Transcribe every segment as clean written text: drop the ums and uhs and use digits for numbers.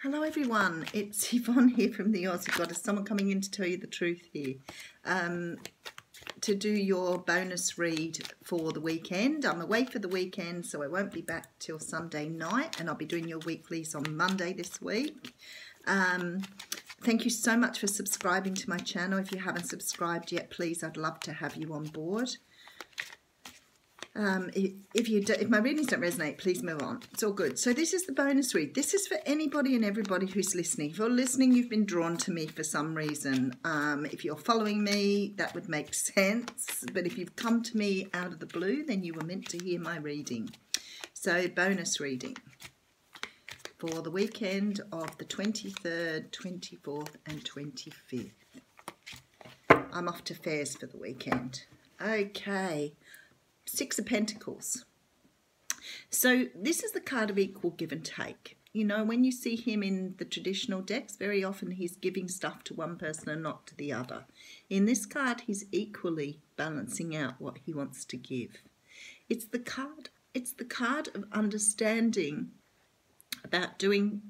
Hello everyone, it's Yvonne here from the Aussie Goddess. Someone coming in to tell you the truth here. To do your bonus read for the weekend. I'm away for the weekend, so I won't be back till Sunday night, and I'll be doing your weeklies on Monday this week. Thank you so much for subscribing to my channel. If you haven't subscribed yet, please, I'd love to have you on board. If my readings don't resonate, please move on. It's all good. So this is the bonus read. This is for anybody and everybody who's listening. If you're listening, you've been drawn to me for some reason. If you're following me, that would make sense. But if you've come to me out of the blue, then you were meant to hear my reading. So bonus reading for the weekend of the 23rd, 24th and 25th. I'm off to Fairs for the weekend. Okay. Six of Pentacles. So this is the card of equal give and take. You know, when you see him in the traditional decks, very often he's giving stuff to one person and not to the other. In this card, he's equally balancing out what he wants to give. It's the card of understanding about doing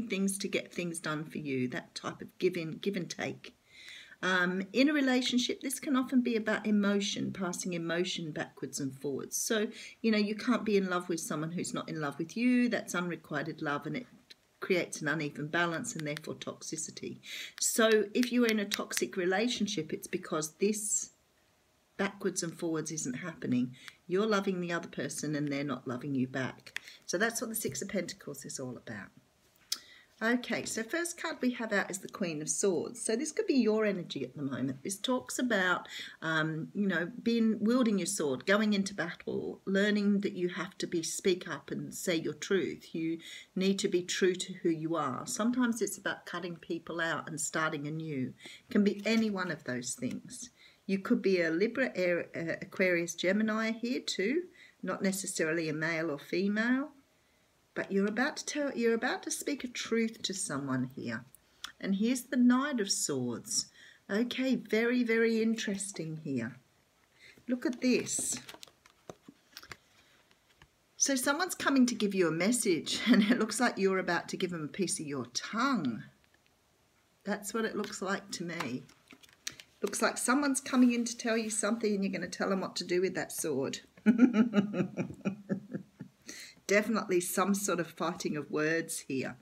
things to get things done for you, that type of give and take. In a relationship, this can often be about emotion, passing emotion backwards and forwards. So, you know, you can't be in love with someone who's not in love with you. That's unrequited love, and it creates an uneven balance and therefore toxicity. So if you're in a toxic relationship, it's because this backwards and forwards isn't happening. You're loving the other person and they're not loving you back. So that's what the Six of Pentacles is all about. Okay, so first card we have out is the Queen of Swords. So this could be your energy at the moment. This talks about, you know, wielding your sword, going into battle, learning that you have to speak up and say your truth. You need to be true to who you are. Sometimes it's about cutting people out and starting anew. It can be any one of those things. You could be a Libra, Aquarius, Gemini here too, not necessarily a male or female. But you're about to speak a truth to someone here. And here's the Knight of Swords. Okay, very, very interesting here. Look at this. So someone's coming to give you a message, and it looks like you're about to give them a piece of your tongue. That's what it looks like to me. Looks like someone's coming in to tell you something, and you're going to tell them what to do with that sword. Definitely some sort of fighting of words here.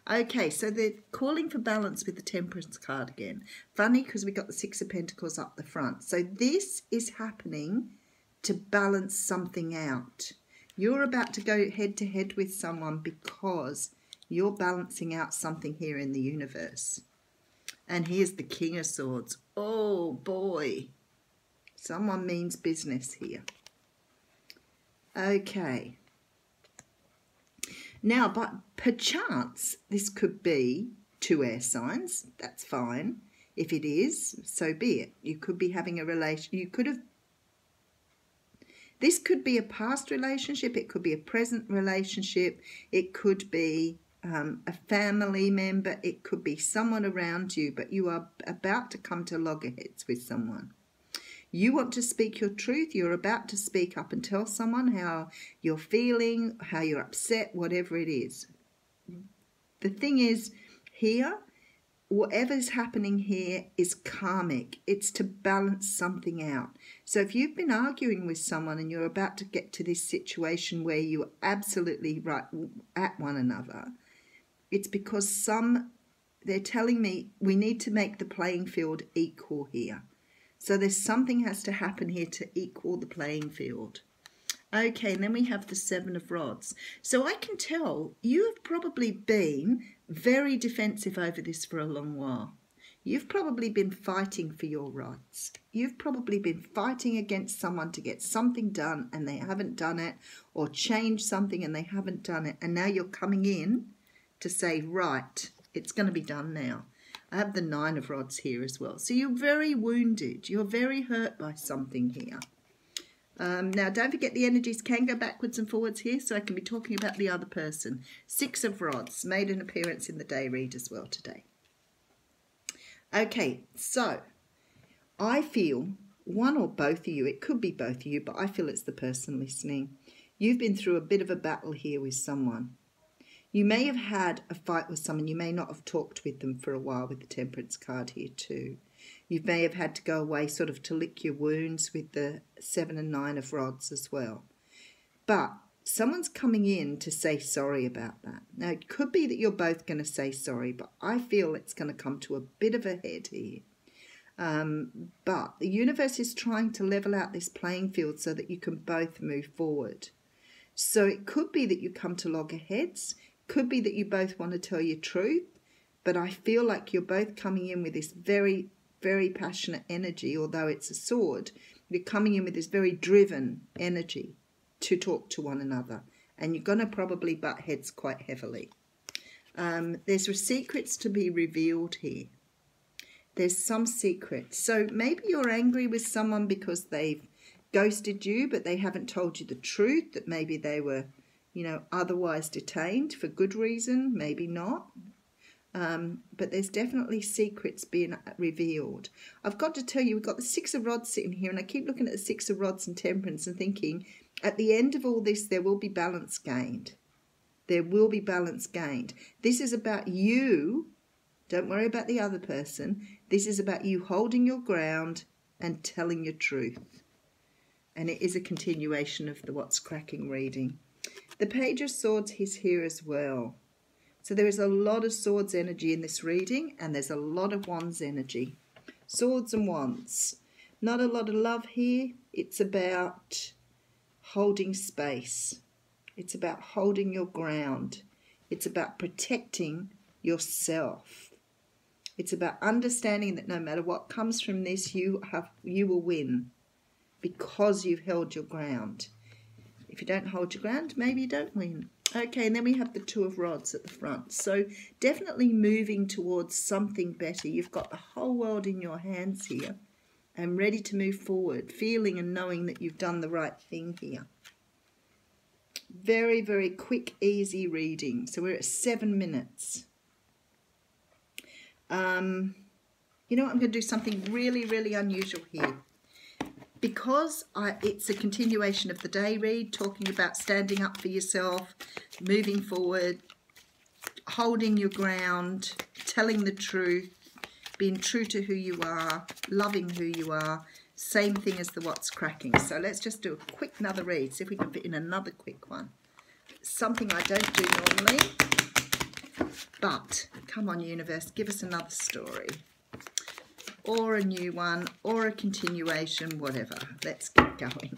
Okay, so they're calling for balance with the Temperance card again. Funny, because we got the Six of Pentacles up the front. So this is happening to balance something out. You're about to go head to head with someone because you're balancing out something here in the universe. And here's the King of Swords. Oh boy, someone means business here. Okay. Now, but perchance, this could be two air signs. That's fine. If it is, so be it. You could be having a relation. This could be a past relationship. It could be a present relationship. It could be a family member. It could be someone around you, but you are about to come to loggerheads with someone. You want to speak your truth. You're about to speak up and tell someone how you're feeling, how you're upset, whatever it is. The thing is, here, whatever's happening here is karmic. It's to balance something out. So if you've been arguing with someone and you're about to get to this situation where you're absolutely right at one another, it's because they're telling me we need to make the playing field equal here. So there's something has to happen here to equal the playing field. Okay, and then we have the Seven of Rods. So I can tell you have probably been very defensive over this for a long while. You've probably been fighting for your rights. You've probably been fighting against someone to get something done and they haven't done it, or change something and they haven't done it. And now you're coming in to say, right, it's going to be done now. I have the Nine of Rods here as well. So you're very wounded. You're very hurt by something here. Now, don't forget the energies can go backwards and forwards here, so I can be talking about the other person. Six of Rods made an appearance in the day read as well today. Okay, so I feel one or both of you, it could be both of you, but I feel it's the person listening. You've been through a bit of a battle here with someone. You may have had a fight with someone. You may not have talked with them for a while with the Temperance card here too. You may have had to go away sort of to lick your wounds with the 7 and 9 of rods as well. But someone's coming in to say sorry about that. Now, it could be that you're both going to say sorry, but I feel it's going to come to a bit of a head here. But the universe is trying to level out this playing field so that you can both move forward. So it could be that you come to loggerheads. Could be that you both want to tell your truth. But I feel like you're both coming in with this very, very passionate energy. Although it's a sword, you're coming in with this very driven energy to talk to one another. And you're going to probably butt heads quite heavily. There's secrets to be revealed here. There's some secrets. So maybe you're angry with someone because they've ghosted you, but they haven't told you the truth, that maybe they were, you know, otherwise detained for good reason, maybe not. But there's definitely secrets being revealed. I've got to tell you, we've got the 6 of rods sitting here, and I keep looking at the 6 of rods and Temperance and thinking, at the end of all this, there will be balance gained. There will be balance gained. This is about you. Don't worry about the other person. This is about you holding your ground and telling your truth. And it is a continuation of the What's Cracking reading. The Page of Swords is here as well. So there is a lot of Swords energy in this reading, and there's a lot of Wands energy. Swords and Wands. Not a lot of love here. It's about holding space. It's about holding your ground. It's about protecting yourself. It's about understanding that no matter what comes from this, you will win because you've held your ground. If you don't hold your ground, maybe you don't win. Okay, and then we have the 2 of rods at the front. So definitely moving towards something better. You've got the whole world in your hands here and ready to move forward, feeling and knowing that you've done the right thing here. Very, very quick, easy reading. So we're at 7 minutes. You know what, I'm going to do something really, really unusual here. Because it's a continuation of the day read, talking about standing up for yourself, moving forward, holding your ground, telling the truth, being true to who you are, loving who you are. Same thing as the What's Cracking. So let's just do a quick another read, see if we can fit in another quick one. Something I don't do normally. But, come on universe, give us another story. Or a new one, or a continuation, whatever. Let's get going.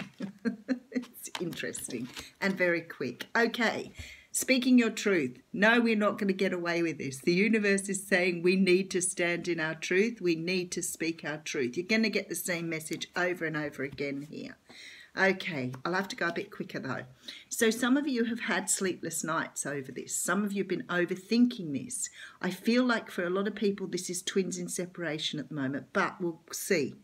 It's interesting and very quick. Okay, speaking your truth. No, we're not going to get away with this. The universe is saying we need to stand in our truth. We need to speak our truth. You're going to get the same message over and over again here. Okay, I'll have to go a bit quicker though. So some of you have had sleepless nights over this. Some of you have been overthinking this. I feel like for a lot of people this is twins in separation at the moment, but we'll see.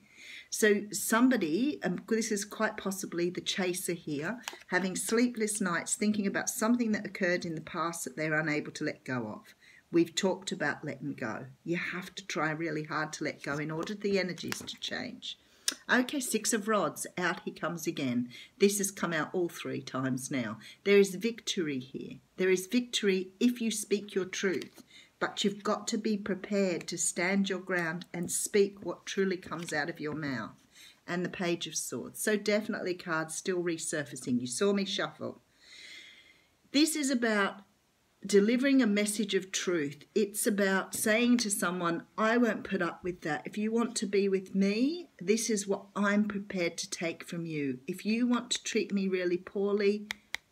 So somebody, this is quite possibly the chaser here, having sleepless nights thinking about something that occurred in the past that they're unable to let go of. We've talked about letting go. You have to try really hard to let go in order for the energies to change. Okay, 6 of rods, out he comes again. This has come out all 3 times now. There is victory here. There is victory if you speak your truth, but you've got to be prepared to stand your ground and speak what truly comes out of your mouth. And the Page of Swords. So definitely cards still resurfacing. You saw me shuffle. This is about delivering a message of truth. It's about saying to someone, I won't put up with that. If you want to be with me, this is what I'm prepared to take from you. If you want to treat me really poorly,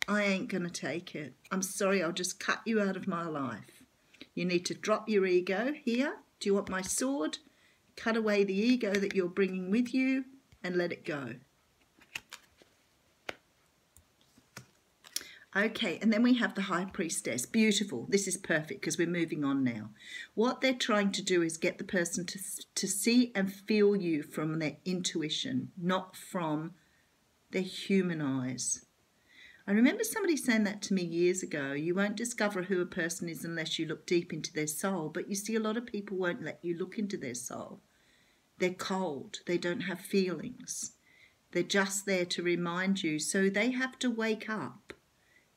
I ain't going to take it. I'm sorry, I'll just cut you out of my life. You need to drop your ego here. Do you want my sword? Cut away the ego that you're bringing with you and let it go. Okay, and then we have the High Priestess. Beautiful. This is perfect because we're moving on now. What they're trying to do is get the person to see and feel you from their intuition, not from their human eyes. I remember somebody saying that to me years ago. You won't discover who a person is unless you look deep into their soul. But you see, a lot of people won't let you look into their soul. They're cold. They don't have feelings. They're just there to remind you. So they have to wake up.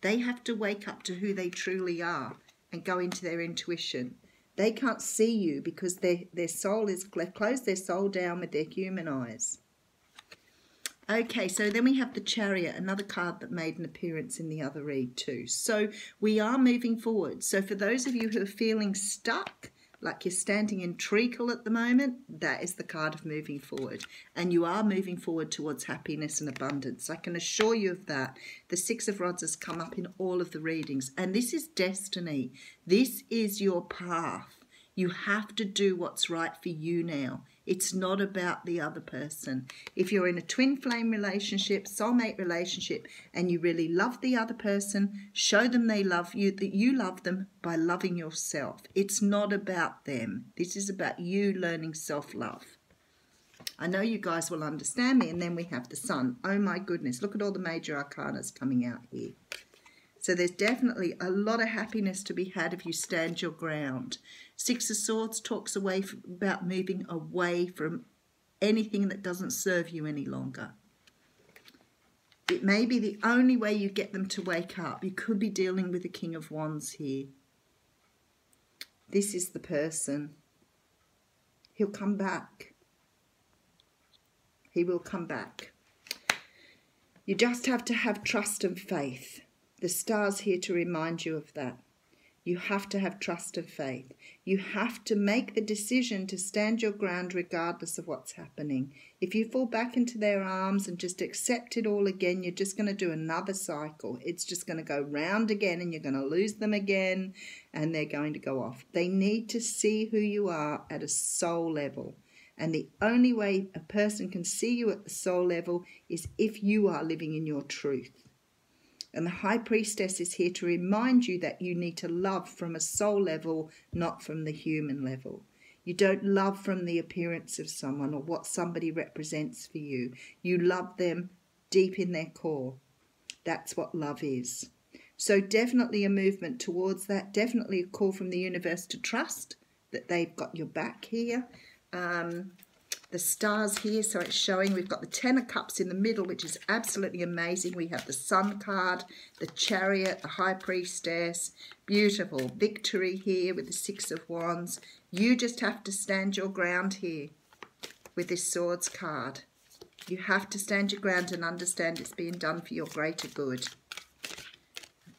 They have to wake up to who they truly are and go into their intuition. They can't see you because their soul is closed their soul down with their human eyes. Okay, so then we have the Chariot, another card that made an appearance in the other read too. So we are moving forward. So for those of you who are feeling stuck, like you're standing in treacle at the moment, that is the card of moving forward. And you are moving forward towards happiness and abundance. I can assure you of that. The Six of Rods has come up in all of the readings. And this is destiny. This is your path. You have to do what's right for you now. It's not about the other person. If you're in a twin flame relationship, soulmate relationship, and you really love the other person, show them they love you, that you love them by loving yourself. It's not about them. This is about you learning self-love. I know you guys will understand me. And then we have the Sun. Oh my goodness, look at all the major arcanas coming out here. So there's definitely a lot of happiness to be had if you stand your ground. Six of Swords talks about moving away from anything that doesn't serve you any longer. It may be the only way you get them to wake up. You could be dealing with the King of Wands here. This is the person. He'll come back. He will come back. You just have to have trust and faith. The star's here to remind you of that. You have to have trust and faith. You have to make the decision to stand your ground regardless of what's happening. If you fall back into their arms and just accept it all again, you're just going to do another cycle. It's just going to go round again and you're going to lose them again and they're going to go off. They need to see who you are at a soul level. And the only way a person can see you at the soul level is if you are living in your truth. And the High Priestess is here to remind you that you need to love from a soul level, not from the human level. You don't love from the appearance of someone or what somebody represents for you. You love them deep in their core. That's what love is. So definitely a movement towards that. Definitely a call from the universe to trust that they've got your back here. The stars here, so it's showing we've got the Ten of Cups in the middle, which is absolutely amazing. We have the Sun card, the Chariot, the High Priestess, beautiful victory here with the Six of Wands. You just have to stand your ground here with this Swords card. You have to stand your ground and understand it's being done for your greater good.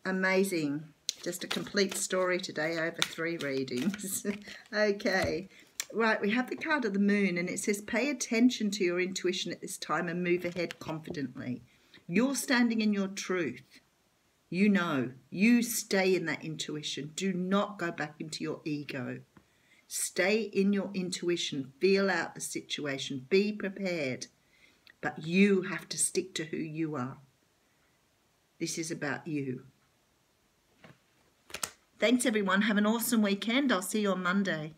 Amazing. Just a complete story today over 3 readings. Okay. Right, we have the card of the Moon and it says pay attention to your intuition at this time and move ahead confidently. You're standing in your truth. You know, you stay in that intuition. Do not go back into your ego. Stay in your intuition. Feel out the situation. Be prepared. But you have to stick to who you are. This is about you. Thanks everyone. Have an awesome weekend. I'll see you on Monday.